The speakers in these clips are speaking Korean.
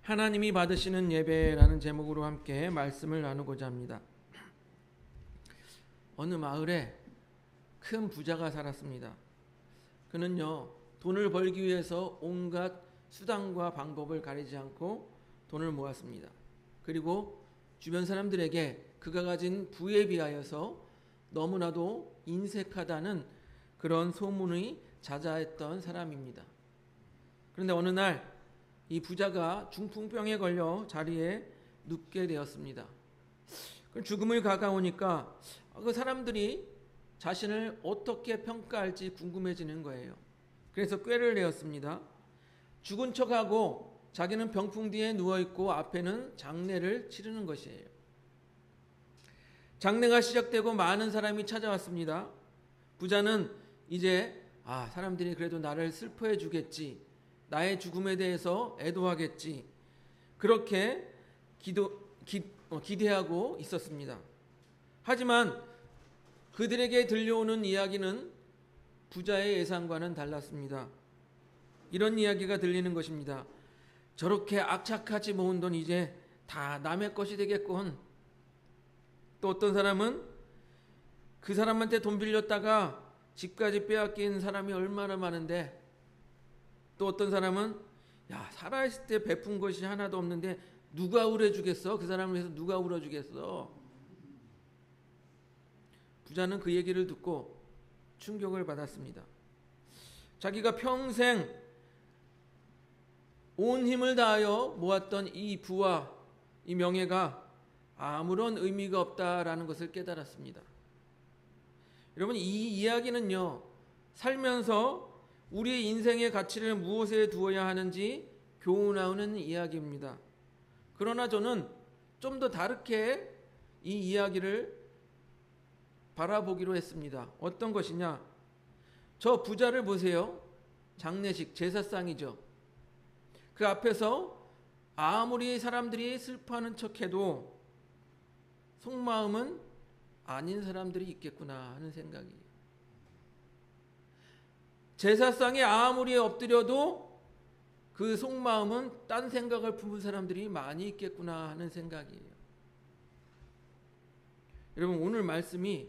하나님이 받으시는 예배라는 제목으로 함께 말씀을 나누고자 합니다. 어느 마을에 큰 부자가 살았습니다. 그는요, 돈을 벌기 위해서 온갖 수단과 방법을 가리지 않고 돈을 모았습니다. 그리고 주변 사람들에게 그가 가진 부에 비하여서 너무나도 인색하다는 그런 소문이 자자했던 사람입니다. 그런데 어느 날 이 부자가 중풍병에 걸려 자리에 눕게 되었습니다. 죽음을 가까우니까 그 사람들이 자신을 어떻게 평가할지 궁금해지는 거예요. 그래서 꾀를 내었습니다. 죽은 척하고 자기는 병풍 뒤에 누워있고 앞에는 장례를 치르는 것이에요. 장례가 시작되고 많은 사람이 찾아왔습니다. 부자는 이제 사람들이 그래도 나를 슬퍼해 주겠지, 나의 죽음에 대해서 애도하겠지, 그렇게 기대하고 있었습니다. 하지만 그들에게 들려오는 이야기는 부자의 예상과는 달랐습니다. 이런 이야기가 들리는 것입니다. 저렇게 악착같이 모은 돈 이제 다 남의 것이 되겠군. 또 어떤 사람은 그 사람한테 돈 빌렸다가 집까지 빼앗긴 사람이 얼마나 많은데, 또 어떤 사람은 살아있을 때 베푼 것이 하나도 없는데 누가 울어주겠어? 그 사람을 위해서 누가 울어주겠어? 부자는 그 얘기를 듣고 충격을 받았습니다. 자기가 평생 온 힘을 다하여 모았던 이 부와 이 명예가 아무런 의미가 없다라는 것을 깨달았습니다. 여러분, 이 이야기는요, 살면서 우리의 인생의 가치를 무엇에 두어야 하는지 교훈하는 이야기입니다. 그러나 저는 좀 더 다르게 이 이야기를 바라보기로 했습니다. 어떤 것이냐? 저 부자를 보세요. 장례식, 제사상이죠. 그 앞에서 아무리 사람들이 슬퍼하는 척해도 속마음은 아닌 사람들이 있겠구나 하는 생각이에요. 제사상에 아무리 엎드려도 그 속마음은 딴 생각을 품은 사람들이 많이 있겠구나 하는 생각이에요. 여러분, 오늘 말씀이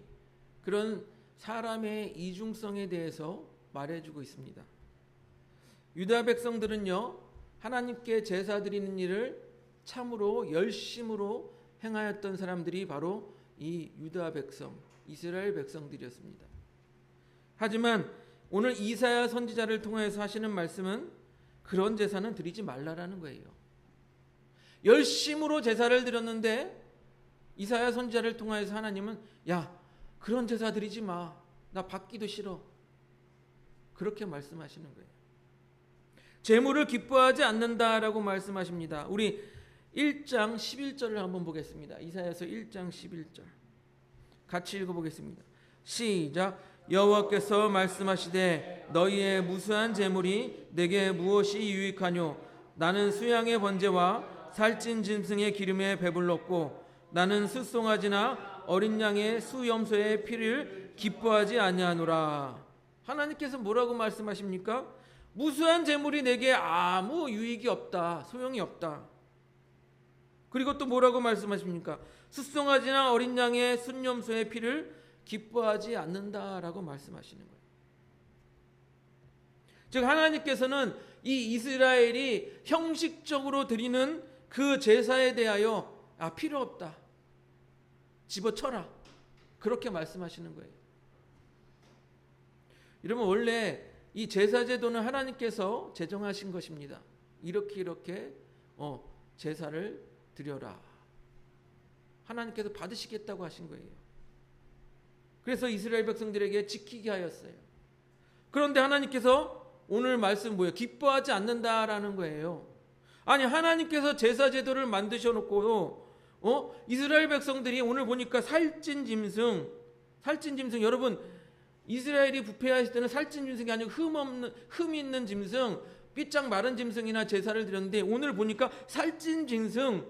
그런 사람의 이중성에 대해서 말해주고 있습니다. 유다 백성들은요, 하나님께 제사 드리는 일을 참으로 열심으로 행하였던 사람들이 바로 이 유다 백성, 이스라엘 백성들이었습니다. 하지만 오늘 이사야 선지자를 통해서 하시는 말씀은 그런 제사는 드리지 말라라는 거예요. 열심으로 제사를 드렸는데 이사야 선지자를 통해서 하나님은 그런 제사 드리지 마, 나 받기도 싫어, 그렇게 말씀하시는 거예요. 재물을 기뻐하지 않는다라고 말씀하십니다. 우리 1장 11절을 한번 보겠습니다. 이사야서 1장 11절 같이 읽어보겠습니다. 시작. 여호와께서 말씀하시되 너희의 무수한 재물이 내게 무엇이 유익하뇨? 나는 수양의 번제와 살찐 짐승의 기름에 배불렀고 나는 숫송아지나 어린 양의 수염소의 피를 기뻐하지 아니하노라. 하나님께서 뭐라고 말씀하십니까? 무수한 재물이 내게 아무 유익이 없다, 소용이 없다. 그리고 또 뭐라고 말씀하십니까? 숫송아지나 어린 양의 순염소의 피를 기뻐하지 않는다라고 말씀하시는 거예요. 즉, 하나님께서는 이 이스라엘이 형식적으로 드리는 그 제사에 대하여 필요 없다, 집어쳐라, 그렇게 말씀하시는 거예요. 여러분, 원래 이 제사 제도는 하나님께서 제정하신 것입니다. 이렇게 제사를 드려라, 하나님께서 받으시겠다고 하신 거예요. 그래서 이스라엘 백성들에게 지키게 하였어요. 그런데 하나님께서 오늘 말씀 뭐예요? 기뻐하지 않는다라는 거예요. 아니, 하나님께서 제사 제도를 만드셔 놓고 이스라엘 백성들이 오늘 보니까 살찐 짐승, 여러분, 이스라엘이 부패하실 때는 살찐 짐승이 아니고 흠 있는 짐승, 삐짝 마른 짐승이나 제사를 드렸는데 오늘 보니까 살찐 짐승,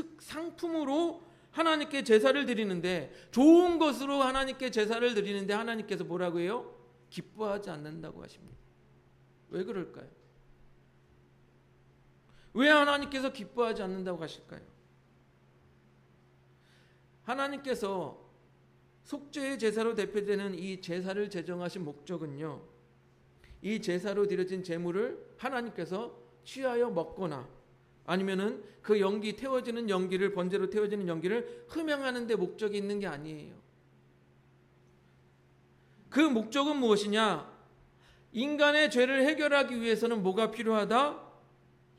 특상품으로 하나님께 제사를 드리는데, 좋은 것으로 하나님께 제사를 드리는데 하나님께서 뭐라고 해요? 기뻐하지 않는다고 하십니다. 왜 그럴까요? 왜 하나님께서 기뻐하지 않는다고 하실까요? 하나님께서 속죄의 제사로 대표되는 이 제사를 제정하신 목적은요, 이 제사로 드려진 제물을 하나님께서 취하여 먹거나 아니면은 그 연기, 태워지는 연기를, 번제로 태워지는 연기를 흠양하는 데 목적이 있는 게 아니에요. 그 목적은 무엇이냐? 인간의 죄를 해결하기 위해서는 뭐가 필요하다?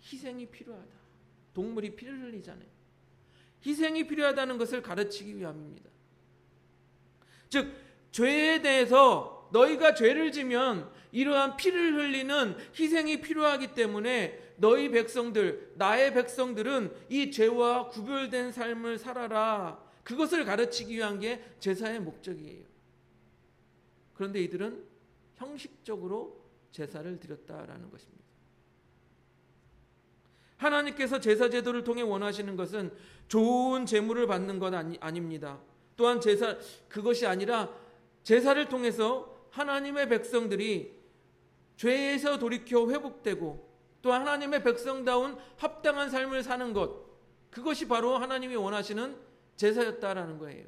희생이 필요하다. 동물이 피를 흘리잖아요. 희생이 필요하다는 것을 가르치기 위함입니다. 즉, 죄에 대해서 너희가 죄를 지면 이러한 피를 흘리는 희생이 필요하기 때문에 너희 백성들, 나의 백성들은 이 죄와 구별된 삶을 살아라. 그것을 가르치기 위한 게 제사의 목적이에요. 그런데 이들은 형식적으로 제사를 드렸다라는 것입니다. 하나님께서 제사 제도를 통해 원하시는 것은 좋은 제물을 받는 것 아닙니다. 또한 그것이 아니라 제사를 통해서 하나님의 백성들이 죄에서 돌이켜 회복되고 또 하나님의 백성다운 합당한 삶을 사는 것, 그것이 바로 하나님이 원하시는 제사였다라는 거예요.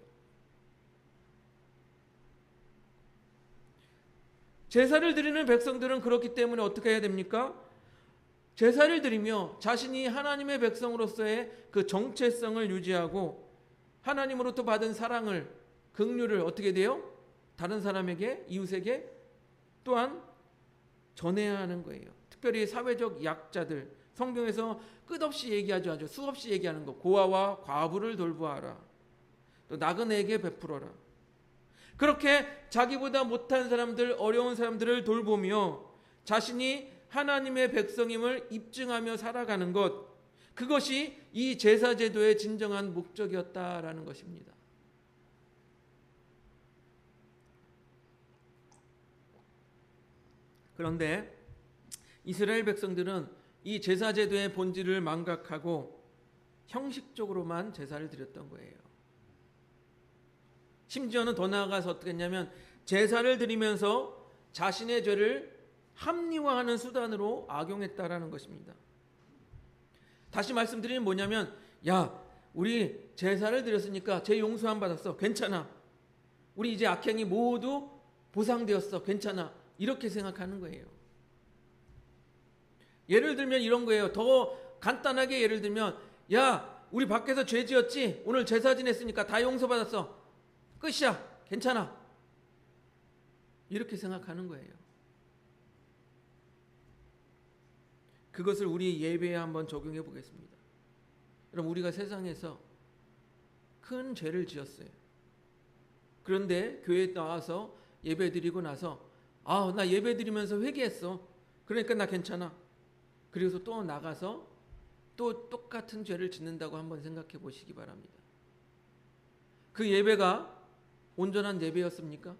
제사를 드리는 백성들은 그렇기 때문에 어떻게 해야 됩니까? 제사를 드리며 자신이 하나님의 백성으로서의 그 정체성을 유지하고 하나님으로부터 받은 사랑을, 긍휼을 어떻게 돼요? 다른 사람에게, 이웃에게 또한 전해야 하는 거예요. 특별히 사회적 약자들, 성경에서 끝없이 얘기하죠. 아주 수없이 얘기하는 거. 고아와 과부를 돌보아라. 또 나그네에게 베풀어라. 그렇게 자기보다 못한 사람들, 어려운 사람들을 돌보며 자신이 하나님의 백성임을 입증하며 살아가는 것, 그것이 이 제사제도의 진정한 목적이었다라는 것입니다. 그런데 이스라엘 백성들은 이 제사제도의 본질을 망각하고 형식적으로만 제사를 드렸던 거예요. 심지어는 더 나아가서 어떻게 했냐면 제사를 드리면서 자신의 죄를 합리화하는 수단으로 악용했다라는 것입니다. 다시 말씀드리면 뭐냐면, 야, 우리 제사를 드렸으니까 죄 용서함 받았어. 괜찮아. 우리 이제 악행이 모두 보상되었어. 괜찮아. 이렇게 생각하는 거예요. 예를 들면 이런 거예요. 더 간단하게 예를 들면, 야, 우리 밖에서 죄 지었지? 오늘 제사 지냈으니까 다 용서받았어. 끝이야. 괜찮아. 이렇게 생각하는 거예요. 그것을 우리 예배에 한번 적용해 보겠습니다. 여러분, 우리가 세상에서 큰 죄를 지었어요. 그런데 교회에 나와서 예배 드리고 나서 나 예배 드리면서 회개했어. 그러니까 나 괜찮아. 그래서 또 나가서 또 똑같은 죄를 짓는다고 한번 생각해 보시기 바랍니다. 그 예배가 온전한 예배였습니까?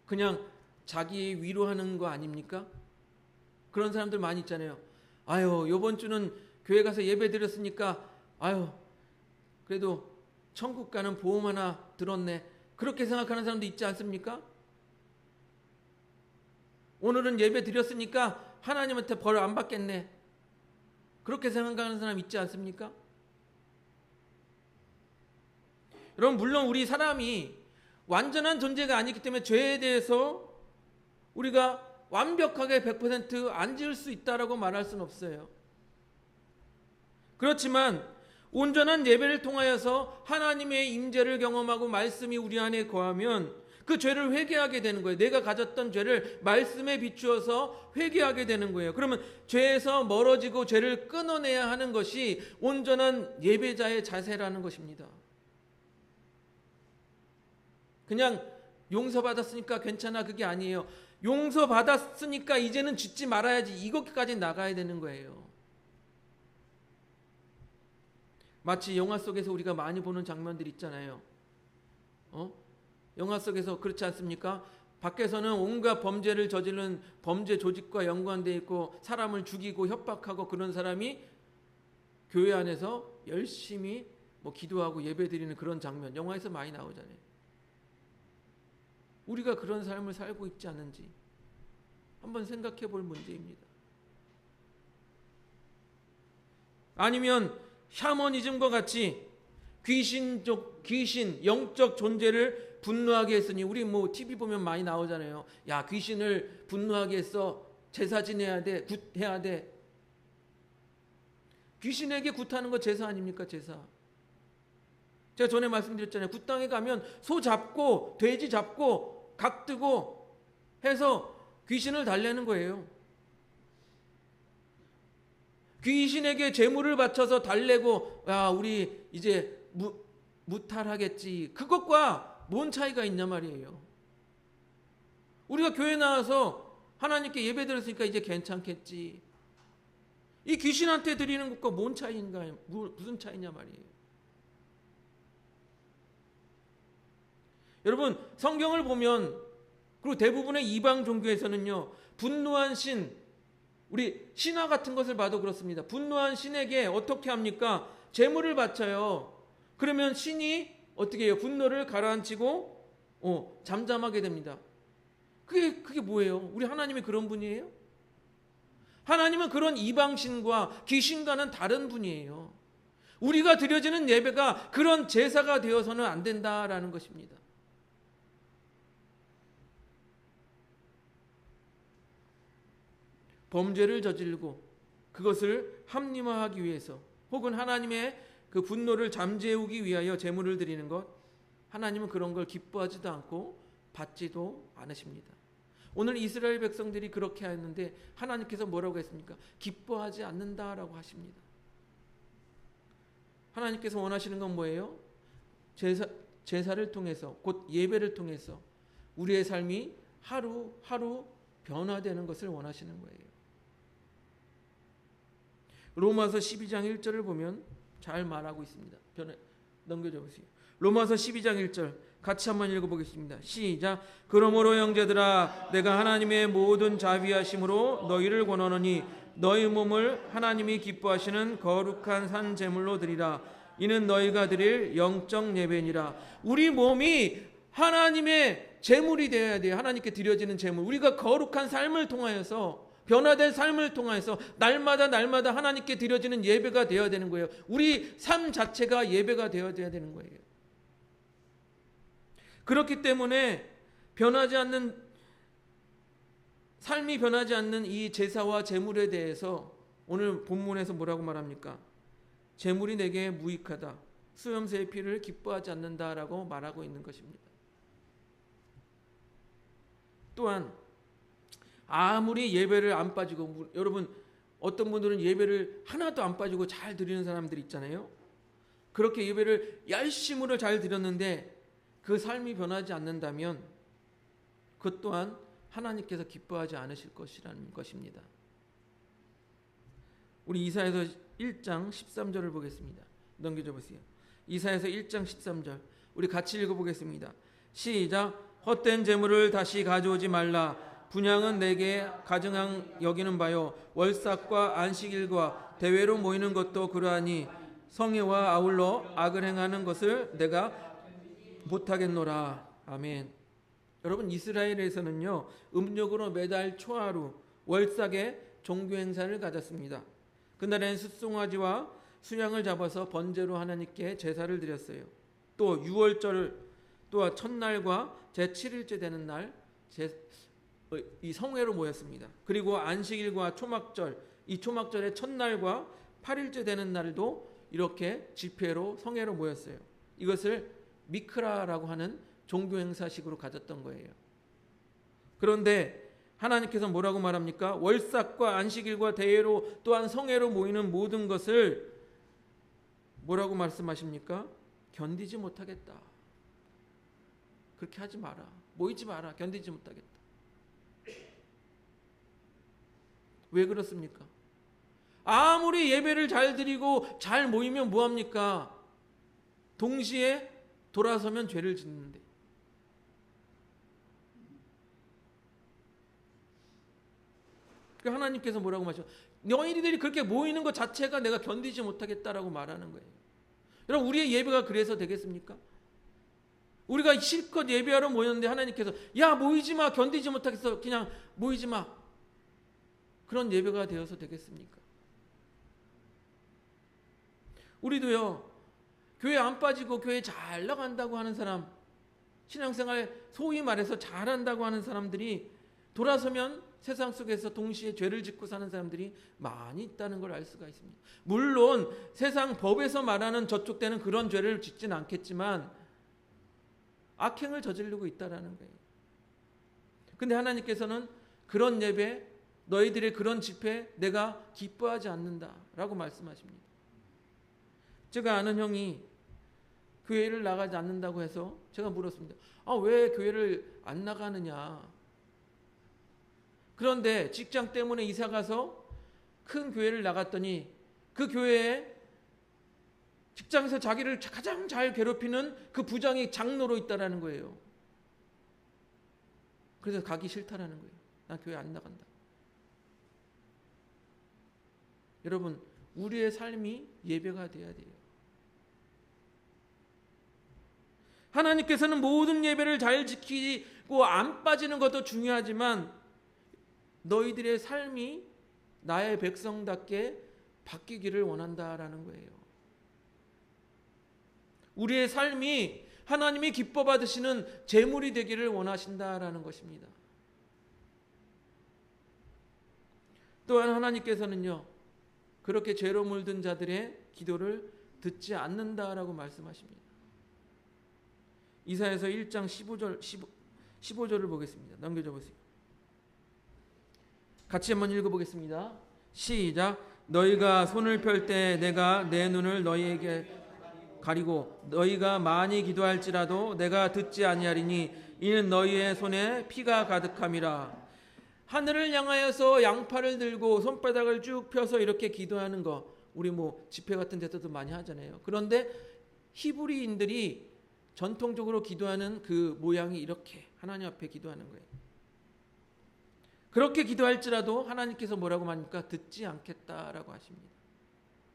그냥 자기 위로하는 거 아닙니까? 그런 사람들 많이 있잖아요. 아유, 이번 주는 교회 가서 예배 드렸으니까 아유, 그래도 천국 가는 보험 하나 들었네. 그렇게 생각하는 사람도 있지 않습니까? 오늘은 예배 드렸으니까 하나님한테 벌 안 받겠네. 그렇게 생각하는 사람 있지 않습니까? 여러분, 물론 우리 사람이 완전한 존재가 아니기 때문에 죄에 대해서 우리가 완벽하게 100% 안 지을 수 있다라고 말할 수는 없어요. 그렇지만 온전한 예배를 통하여서 하나님의 임재를 경험하고 말씀이 우리 안에 거하면 그 죄를 회개하게 되는 거예요. 내가 가졌던 죄를 말씀에 비추어서 회개하게 되는 거예요. 그러면 죄에서 멀어지고 죄를 끊어내야 하는 것이 온전한 예배자의 자세라는 것입니다. 그냥 용서받았으니까 괜찮아, 그게 아니에요. 용서받았으니까 이제는 짓지 말아야지, 이것까지 나가야 되는 거예요. 마치 영화 속에서 우리가 많이 보는 장면들 있잖아요. 영화 속에서 그렇지 않습니까? 밖에서는 온갖 범죄를 저지른 범죄 조직과 연관되어 있고 사람을 죽이고 협박하고 그런 사람이 교회 안에서 열심히 기도하고 예배드리는 그런 장면, 영화에서 많이 나오잖아요. 우리가 그런 삶을 살고 있지 않은지 한번 생각해 볼 문제입니다. 아니면 샤머니즘과 같이 귀신, 영적 존재를 분노하게 했으니, 우리 뭐 TV 보면 많이 나오잖아요. 야, 귀신을 분노하게 했어. 제사 지내야 돼. 굿해야 돼. 귀신에게 굿하는 거 제사 아닙니까? 제사. 제가 전에 말씀드렸잖아요. 굿당에 가면 소 잡고 돼지 잡고 각 뜨고 해서 귀신을 달래는 거예요. 귀신에게 제물을 바쳐서 달래고, 야, 우리 이제 무탈하겠지. 그것과 뭔 차이가 있냐 말이에요. 우리가 교회 나와서 하나님께 예배 드렸으니까 이제 괜찮겠지. 이 귀신한테 드리는 것과 뭔 차이인가요? 무슨 차이냐 말이에요. 여러분, 성경을 보면, 그리고 대부분의 이방 종교에서는요, 분노한 신, 우리 신화 같은 것을 봐도 그렇습니다. 분노한 신에게 어떻게 합니까? 제물을 바쳐요. 그러면 신이 어떻게 해요? 분노를 가라앉히고 잠잠하게 됩니다. 그게 뭐예요? 우리 하나님이 그런 분이에요? 하나님은 그런 이방신과 귀신과는 다른 분이에요. 우리가 드려지는 예배가 그런 제사가 되어서는 안 된다라는 것입니다. 범죄를 저지르고 그것을 합리화하기 위해서, 혹은 하나님의 그 분노를 잠재우기 위하여 제물을 드리는 것, 하나님은 그런 걸 기뻐하지도 않고 받지도 않으십니다. 오늘 이스라엘 백성들이 그렇게 했는데 하나님께서 뭐라고 했습니까? 기뻐하지 않는다라고 하십니다. 하나님께서 원하시는 건 뭐예요? 제사를 통해서, 곧 예배를 통해서 우리의 삶이 하루하루 변화되는 것을 원하시는 거예요. 로마서 12장 1절을 보면 잘 말하고 있습니다. 넘겨줘 보세요. 로마서 12장 1절 같이 한번 읽어보겠습니다. 시작. 그러므로 형제들아, 내가 하나님의 모든 자비하심으로 너희를 권하노니 너희 몸을 하나님이 기뻐하시는 거룩한 산 제물로 드리라. 이는 너희가 드릴 영적 예배니라. 우리 몸이 하나님의 제물이 되어야 돼요. 하나님께 드려지는 제물. 우리가 거룩한 삶을 통하여서, 변화된 삶을 통하여서 날마다 하나님께 드려지는 예배가 되어야 되는 거예요. 우리 삶 자체가 예배가 되어야 되는 거예요. 그렇기 때문에 삶이 변하지 않는 이 제사와 제물에 대해서 오늘 본문에서 뭐라고 말합니까? 제물이 내게 무익하다. 수염새의 피를 기뻐하지 않는다라고 말하고 있는 것입니다. 또한 아무리 예배를 안 빠지고, 여러분 어떤 분들은 예배를 하나도 안 빠지고 잘 드리는 사람들이 있잖아요. 그렇게 예배를 열심으로 잘 드렸는데 그 삶이 변하지 않는다면 그것 또한 하나님께서 기뻐하지 않으실 것이라는 것입니다. 우리 이사야서 1장 13절을 보겠습니다. 넘겨줘 보세요. 이사야서 1장 13절 우리 같이 읽어보겠습니다. 시작. 헛된 재물을 다시 가져오지 말라. 분향은 내게 가증한 여기는 바요. 월삭과 안식일과 대회로 모이는 것도 그러하니 성회와 아울러 악을 행하는 것을 내가 못하겠노라. 아멘. 여러분, 이스라엘에서는요, 음력으로 매달 초하루 월삭에 종교 행사를 가졌습니다. 그날엔 숫송아지와 수양을 잡아서 번제로 하나님께 제사를 드렸어요. 또 유월절 또한 첫날과 제7일째 되는 날 이 성회로 모였습니다. 그리고 안식일과 초막절, 이 초막절의 첫날과 8일째 되는 날도 이렇게 집회로 성회로 모였어요. 이것을 미크라라고 하는 종교 행사식으로 가졌던 거예요. 그런데 하나님께서 뭐라고 말합니까? 월삭과 안식일과 대회로 또한 성회로 모이는 모든 것을 뭐라고 말씀하십니까? 견디지 못하겠다. 그렇게 하지 마라. 모이지 마라. 견디지 못하겠다. 왜 그렇습니까? 아무리 예배를 잘 드리고 잘 모이면 뭐합니까? 동시에 돌아서면 죄를 짓는데. 하나님께서 뭐라고 말하죠? 너희들이 그렇게 모이는 것 자체가 내가 견디지 못하겠다라고 말하는 거예요. 여러분, 우리의 예배가 그래서 되겠습니까? 우리가 실컷 예배하러 모였는데 하나님께서 야, 모이지 마, 견디지 못하겠어, 그냥 모이지 마, 그런 예배가 되어서 되겠습니까? 우리도요, 교회 안 빠지고 교회 잘 나간다고 하는 사람, 신앙생활 소위 말해서 잘한다고 하는 사람들이 돌아서면 세상 속에서 동시에 죄를 짓고 사는 사람들이 많이 있다는 걸 알 수가 있습니다. 물론 세상 법에서 말하는 저쪽 때는 그런 죄를 짓진 않겠지만 악행을 저지르고 있다라는 거예요. 근데 하나님께서는 그런 예배, 너희들의 그런 집회 내가 기뻐하지 않는다라고 말씀하십니다. 제가 아는 형이 교회를 나가지 않는다고 해서 제가 물었습니다. 왜 교회를 안 나가느냐? 그런데 직장 때문에 이사 가서 큰 교회를 나갔더니 그 교회에 직장에서 자기를 가장 잘 괴롭히는 그 부장이 장로로 있다라는 거예요. 그래서 가기 싫다라는 거예요. 난 교회 안 나간다. 여러분, 우리의 삶이 예배가 돼야 돼요. 하나님께서는 모든 예배를 잘 지키고 안 빠지는 것도 중요하지만 너희들의 삶이 나의 백성답게 바뀌기를 원한다라는 거예요. 우리의 삶이 하나님이 기뻐 받으시는 제물이 되기를 원하신다라는 것입니다. 또한 하나님께서는요, 그렇게 죄로 물든 자들의 기도를 듣지 않는다라고 말씀하십니다. 이사야서 1장 15절을 보겠습니다. 넘겨줘 보세요. 같이 한번 읽어보겠습니다. 시작. 너희가 손을 펼 때 내가 내 눈을 너희에게 가리고 너희가 많이 기도할지라도 내가 듣지 아니하리니 이는 너희의 손에 피가 가득함이라. 하늘을 향하여서 양팔을 들고 손바닥을 쭉 펴서 이렇게 기도하는 거 우리 집회 같은 데서도 많이 하잖아요. 그런데 히브리인들이 전통적으로 기도하는 그 모양이 이렇게 하나님 앞에 기도하는 거예요. 그렇게 기도할지라도 하나님께서 뭐라고 합니까? 듣지 않겠다라고 하십니다.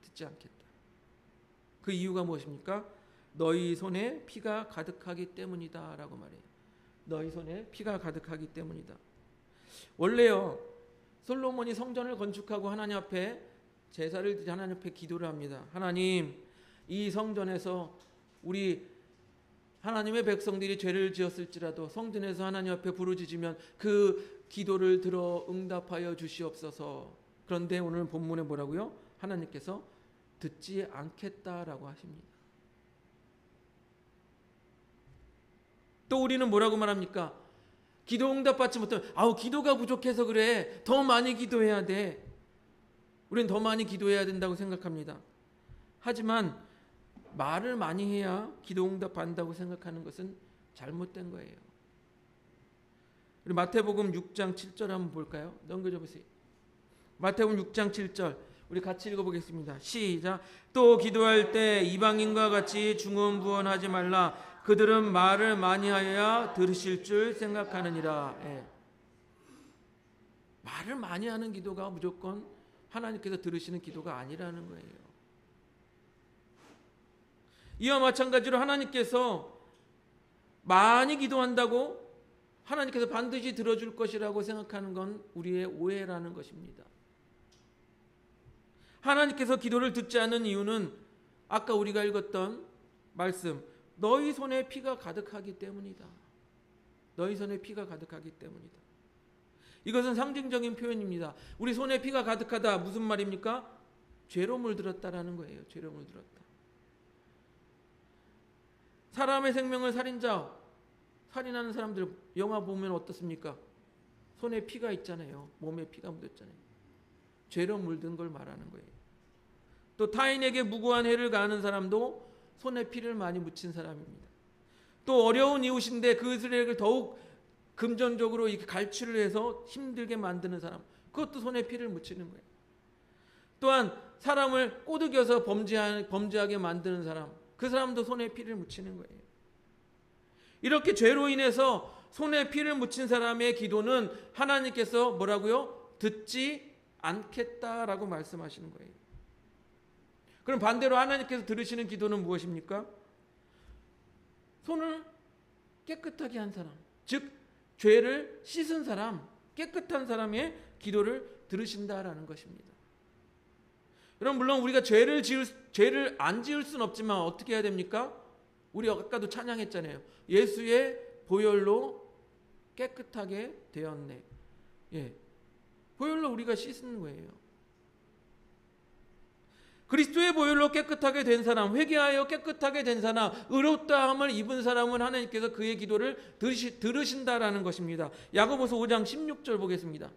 듣지 않겠다. 그 이유가 무엇입니까? 너희 손에 피가 가득하기 때문이다 라고 말해요. 너희 손에 피가 가득하기 때문이다. 원래요, 솔로몬이 성전을 건축하고 하나님 앞에 제사를 드리 하나님 앞에 기도를 합니다. 하나님, 이 성전에서 우리 하나님의 백성들이 죄를 지었을지라도 성전에서 하나님 앞에 부르짖으면 그 기도를 들어 응답하여 주시옵소서. 그런데 오늘 본문에 뭐라고요? 하나님께서 듣지 않겠다라고 하십니다. 또 우리는 뭐라고 말합니까? 기도 응답받지 못하면 기도가 부족해서 그래. 더 많이 기도해야 돼. 우리는 더 많이 기도해야 된다고 생각합니다. 하지만 말을 많이 해야 기도 응답받는다고 생각하는 것은 잘못된 거예요. 우리 마태복음 6장 7절 한번 볼까요? 넘겨줘 보세요. 마태복음 6장 7절 우리 같이 읽어보겠습니다. 시작. 또 기도할 때 이방인과 같이 중언부언하지 말라. 그들은 말을 많이 하여야 들으실 줄 생각하느니라. 말을 많이 하는 기도가 무조건 하나님께서 들으시는 기도가 아니라는 거예요. 이와 마찬가지로 하나님께서 많이 기도한다고 하나님께서 반드시 들어줄 것이라고 생각하는 건 우리의 오해라는 것입니다. 하나님께서 기도를 듣지 않는 이유는 아까 우리가 읽었던 말씀, 너희 손에 피가 가득하기 때문이다. 너희 손에 피가 가득하기 때문이다. 이것은 상징적인 표현입니다. 우리 손에 피가 가득하다 무슨 말입니까? 죄로 물들었다라는 거예요. 죄로 물들었다. 사람의 생명을 살인하는 사람들 영화 보면 어떻습니까? 손에 피가 있잖아요. 몸에 피가 묻었잖아요. 죄로 물든 걸 말하는 거예요. 또 타인에게 무고한 해를 가하는 사람도 손에 피를 많이 묻힌 사람입니다. 또 어려운 이웃인데 그들에게 더욱 금전적으로 이렇게 갈취를 해서 힘들게 만드는 사람, 그것도 손에 피를 묻히는 거예요. 또한 사람을 꼬드겨서 범죄하게 만드는 사람, 그 사람도 손에 피를 묻히는 거예요. 이렇게 죄로 인해서 손에 피를 묻힌 사람의 기도는 하나님께서 뭐라고요? 듣지 않겠다라고 말씀하시는 거예요. 그럼 반대로 하나님께서 들으시는 기도는 무엇입니까? 손을 깨끗하게 한 사람, 즉 죄를 씻은 사람, 깨끗한 사람의 기도를 들으신다라는 것입니다. 여러분 물론 우리가 죄를 안 지을 수는 없지만 어떻게 해야 됩니까? 우리 아까도 찬양했잖아요. 예수의 보혈로 깨끗하게 되었네. 예, 보혈로 우리가 씻는 거예요. 그리스도의 보혈로 깨끗하게 된 사람, 회개하여 깨끗하게 된 사람, 의롭다함을 입은 사람은 하나님께서 그의 기도를 들으신다라는 것입니다. 야고보서 5장 16절 보겠습니다.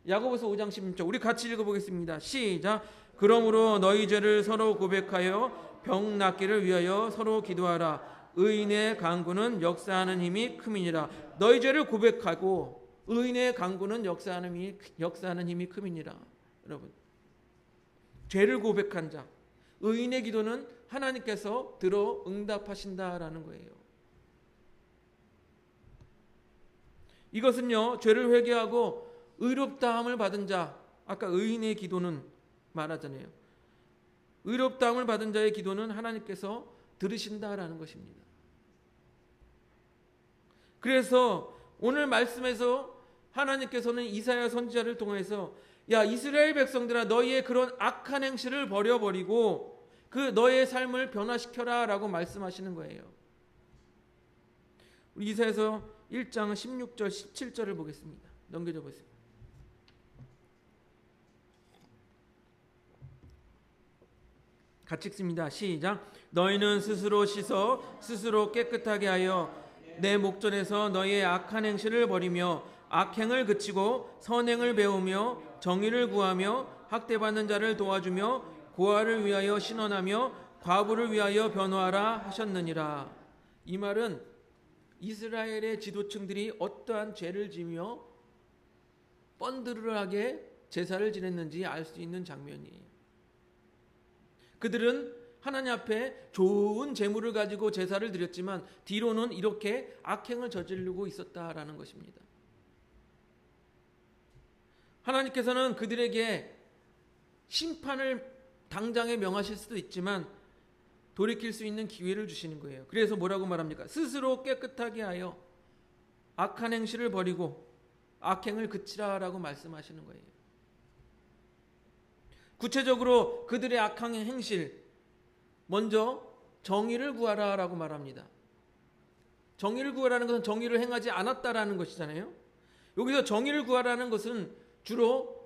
야고보서 5장 16절 우리 같이 읽어보겠습니다. 시작. 그러므로 너희 죄를 서로 고백하여 병 낫기를 위하여 서로 기도하라. 의인의 간구는 역사하는 힘이 큼이니라. 너희 죄를 고백하고 의인의 간구는 역사하는 힘이 큼이니라. 여러분, 죄를 고백한 자, 의인의 기도는 하나님께서 들어 응답하신다라는 거예요. 이것은요, 죄를 회개하고 의롭다함을 받은 자, 아까 의인의 기도는 말하잖아요. 의롭다함을 받은 자의 기도는 하나님께서 들으신다라는 것입니다. 그래서 오늘 말씀에서 하나님께서는 이사야 선지자를 통해서 야, 이스라엘 백성들아, 너희의 그런 악한 행실을 버려버리고 그 너의 삶을 변화시켜라 라고 말씀하시는 거예요. 우리 이사야서 1장 16절 17절을 보겠습니다. 넘겨줘 보세요. 같이 읽습니다. 시작. 너희는 스스로 씻어 스스로 깨끗하게 하여 내 목전에서 너희의 악한 행실을 버리며 악행을 그치고 선행을 배우며 정의를 구하며 학대받는 자를 도와주며 고아를 위하여 신원하며 과부를 위하여 변호하라 하셨느니라. 이 말은 이스라엘의 지도층들이 어떠한 죄를 지며 뻔드르르하게 제사를 지냈는지 알 수 있는 장면이에요. 그들은 하나님 앞에 좋은 재물을 가지고 제사를 드렸지만 뒤로는 이렇게 악행을 저지르고 있었다라는 것입니다. 하나님께서는 그들에게 심판을 당장에 명하실 수도 있지만 돌이킬 수 있는 기회를 주시는 거예요. 그래서 뭐라고 말합니까? 스스로 깨끗하게 하여 악한 행실을 버리고 악행을 그치라라고 말씀하시는 거예요. 구체적으로 그들의 악한 행실, 먼저 정의를 구하라라고 말합니다. 정의를 구하라는 것은 정의를 행하지 않았다라는 것이잖아요. 여기서 정의를 구하라는 것은 주로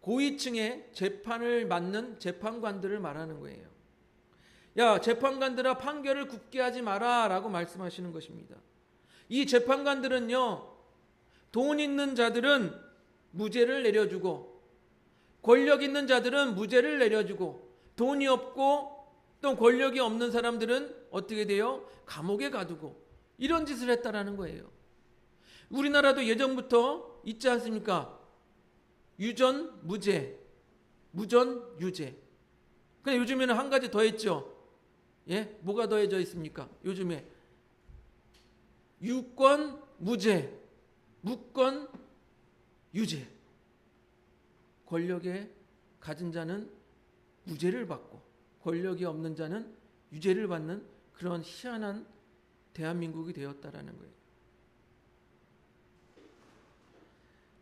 고위층의 재판을 맡는 재판관들을 말하는 거예요. 야, 재판관들아, 판결을 굳게 하지 마라 라고 말씀하시는 것입니다. 이 재판관들은요, 돈 있는 자들은 무죄를 내려주고 권력 있는 자들은 무죄를 내려주고 돈이 없고 또 권력이 없는 사람들은 어떻게 돼요? 감옥에 가두고 이런 짓을 했다라는 거예요. 우리나라도 예전부터 있지 않습니까? 유전 무죄, 무전 유죄. 근데 요즘에는 한 가지 더 했죠. 예? 뭐가 더해져 있습니까? 요즘에 유권 무죄, 무권 유죄. 권력에 가진 자는 무죄를 받고 권력이 없는 자는 유죄를 받는 그런 희한한 대한민국이 되었다라는 거예요.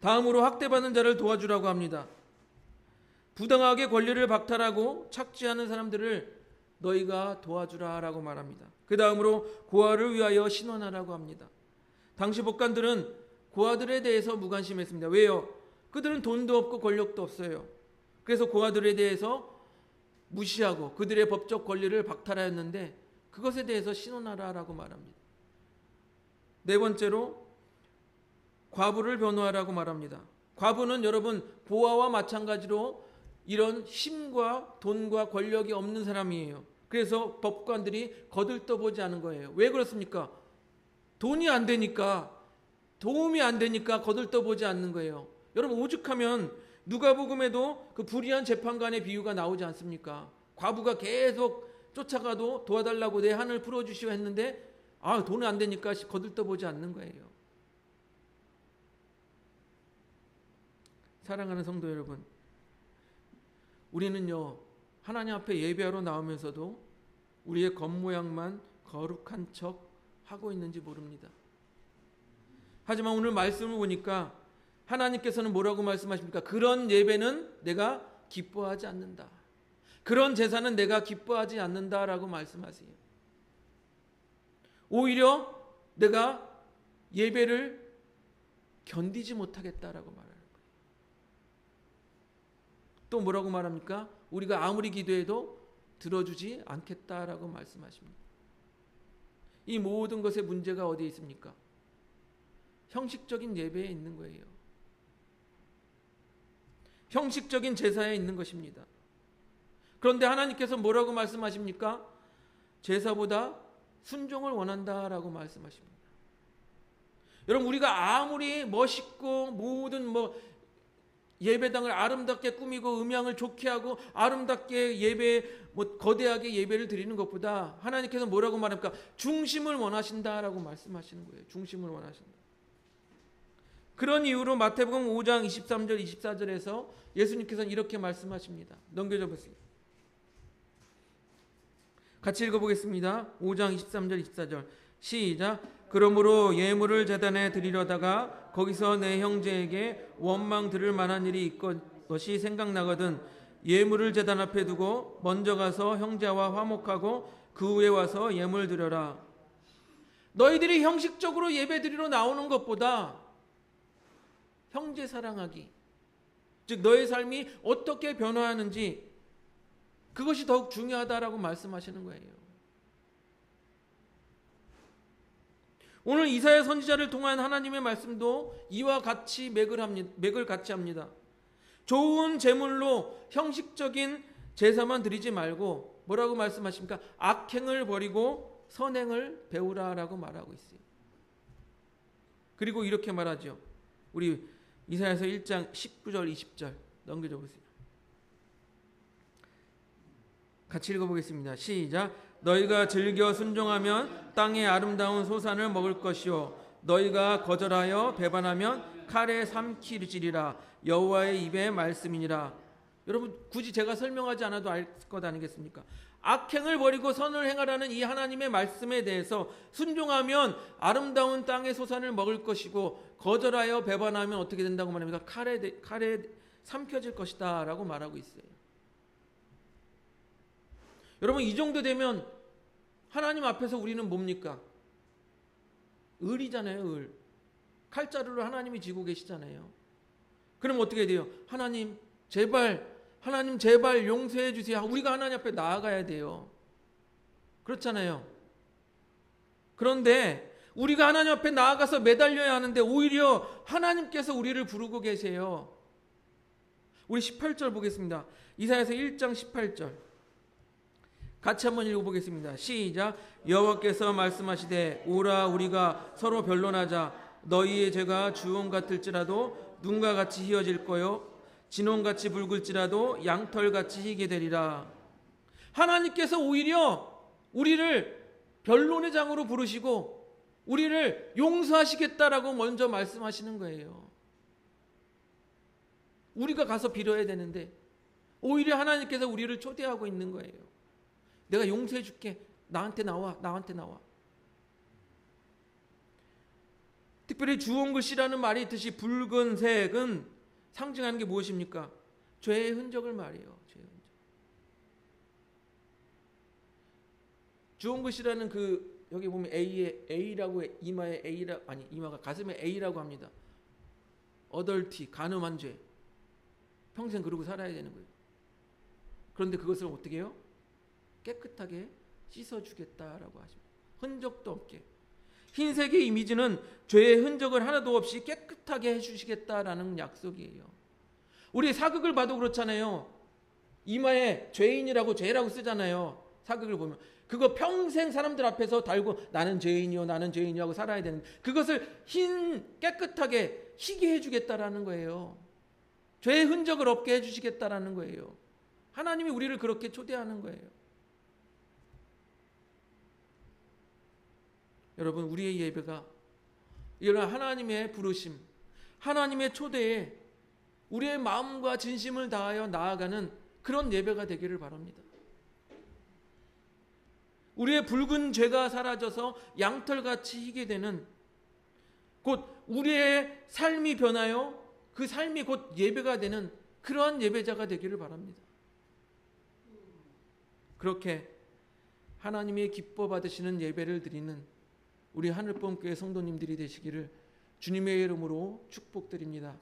다음으로 학대받는 자를 도와주라고 합니다. 부당하게 권리를 박탈하고 착취하는 사람들을 너희가 도와주라라고 말합니다. 그 다음으로 고아를 위하여 신원하라고 합니다. 당시 법관들은 고아들에 대해서 무관심했습니다. 왜요? 그들은 돈도 없고 권력도 없어요. 그래서 고아들에 대해서 무시하고 그들의 법적 권리를 박탈하였는데 그것에 대해서 신원하라라고 말합니다. 네 번째로 과부를 변호하라고 말합니다. 과부는 여러분 보아와 마찬가지로 이런 힘과 돈과 권력이 없는 사람이에요. 그래서 법관들이 거들떠보지 않은 거예요. 왜 그렇습니까? 돈이 안 되니까, 도움이 안 되니까 거들떠보지 않는 거예요. 여러분, 오죽하면 누가복음에도 그 불의한 재판관의 비유가 나오지 않습니까? 과부가 계속 쫓아가도 도와달라고 내 한을 풀어주시오 했는데 돈이 안 되니까 거들떠보지 않는 거예요. 사랑하는 성도 여러분, 우리는요, 하나님 앞에 예배하러 나오면서도 우리의 겉모양만 거룩한 척 하고 있는지 모릅니다. 하지만 오늘 말씀을 보니까 하나님께서는 뭐라고 말씀하십니까? 그런 예배는 내가 기뻐하지 않는다. 그런 제사는 내가 기뻐하지 않는다라고 말씀하세요. 오히려 내가 예배를 견디지 못하겠다라고 말하는 거예요. 또 뭐라고 말합니까? 우리가 아무리 기도해도 들어주지 않겠다라고 말씀하십니다. 이 모든 것의 문제가 어디에 있습니까? 형식적인 예배에 있는 거예요. 형식적인 제사에 있는 것입니다. 그런데 하나님께서 뭐라고 말씀하십니까? 제사보다 순종을 원한다라고 말씀하십니다. 여러분, 우리가 아무리 멋있고 모든 예배당을 아름답게 꾸미고 음향을 좋게 하고 아름답게 거대하게 예배를 드리는 것보다 하나님께서 뭐라고 말합니까? 중심을 원하신다라고 말씀하시는 거예요. 중심을 원하신다. 그런 이유로 마태복음 5장 23절 24절에서 예수님께서는 이렇게 말씀하십니다. 넘겨줘 보세요. 같이 읽어보겠습니다. 5장 23절 24절 시작. 그러므로 예물을 제단에 드리려다가 거기서 내 형제에게 원망 들을 만한 일이 있것이 생각나거든 예물을 제단 앞에 두고 먼저 가서 형제와 화목하고 그 후에 와서 예물 드려라. 너희들이 형식적으로 예배 드리러 나오는 것보다 형제 사랑하기, 즉 너의 삶이 어떻게 변화하는지 그것이 더욱 중요하다라고 말씀하시는 거예요. 오늘 이사야 선지자를 통한 하나님의 말씀도 이와 같이 맥을 같이 합니다. 좋은 제물로 형식적인 제사만 드리지 말고 뭐라고 말씀하십니까? 악행을 버리고 선행을 배우라라고 말하고 있어요. 그리고 이렇게 말하죠. 우리 이사야서 1장 19절 20절 넘겨줘 보세요. 같이 읽어보겠습니다. 시작. 너희가 즐겨 순종하면 땅의 아름다운 소산을 먹을 것이요 너희가 거절하여 배반하면 칼에 삼키리라. 여호와의 입의 말씀이니라. 여러분, 굳이 제가 설명하지 않아도 알 것 아니겠습니까? 악행을 버리고 선을 행하라는 이 하나님의 말씀에 대해서 순종하면 아름다운 땅의 소산을 먹을 것이고 거절하여 배반하면 어떻게 된다고 말합니까? 칼에 삼켜질 것이다 라고 말하고 있어요. 여러분, 이 정도 되면 하나님 앞에서 우리는 뭡니까? 을이잖아요. 을. 칼자루를 하나님이 쥐고 계시잖아요. 그럼 어떻게 돼요? 하나님 제발 용서해 주세요. 우리가 하나님 앞에 나아가야 돼요. 그렇잖아요. 그런데 우리가 하나님 앞에 나아가서 매달려야 하는데 오히려 하나님께서 우리를 부르고 계세요. 우리 18절 보겠습니다. 이사야서 1장 18절 같이 한번 읽어보겠습니다. 시작. 여호와께서 말씀하시되 오라 우리가 서로 변론하자. 너희의 죄가 주홍 같을지라도 눈과 같이 희어질 거요 진홍같이 붉을지라도 양털같이 희게 되리라. 하나님께서 오히려 우리를 변론의 장으로 부르시고 우리를 용서하시겠다라고 먼저 말씀하시는 거예요. 우리가 가서 빌어야 되는데 오히려 하나님께서 우리를 초대하고 있는 거예요. 내가 용서해 줄게. 나한테 나와. 특별히 주홍글씨라는 말이 있듯이 붉은색은 상징하는 게 무엇입니까? 죄의 흔적을 말해요. 죄의 흔적. 주홍글씨라는 여기 보면 A라고 이마에 이마가 가슴에 A라고 합니다. 어덜티, 간음한 죄. 평생 그러고 살아야 되는 거예요. 그런데 그것을 어떻게 해요? 깨끗하게 씻어주겠다라고 하십니다. 흔적도 없게. 흰색의 이미지는 죄의 흔적을 하나도 없이 깨끗하게 해주시겠다라는 약속이에요. 우리 사극을 봐도 그렇잖아요. 이마에 죄인이라고 죄라고 쓰잖아요. 사극을 보면 그거 평생 사람들 앞에서 달고 나는 죄인이요 하고 살아야 되는 그것을 깨끗하게 희게 해주겠다라는 거예요. 죄의 흔적을 없게 해주시겠다라는 거예요. 하나님이 우리를 그렇게 초대하는 거예요. 여러분, 우리의 예배가 이런 하나님의 부르심, 하나님의 초대에 우리의 마음과 진심을 다하여 나아가는 그런 예배가 되기를 바랍니다. 우리의 붉은 죄가 사라져서 양털같이 희게 되는, 곧 우리의 삶이 변하여 그 삶이 곧 예배가 되는 그러한 예배자가 되기를 바랍니다. 그렇게 하나님의 기뻐 받으시는 예배를 드리는 우리 하늘봄교회 성도님들이 되시기를 주님의 이름으로 축복드립니다.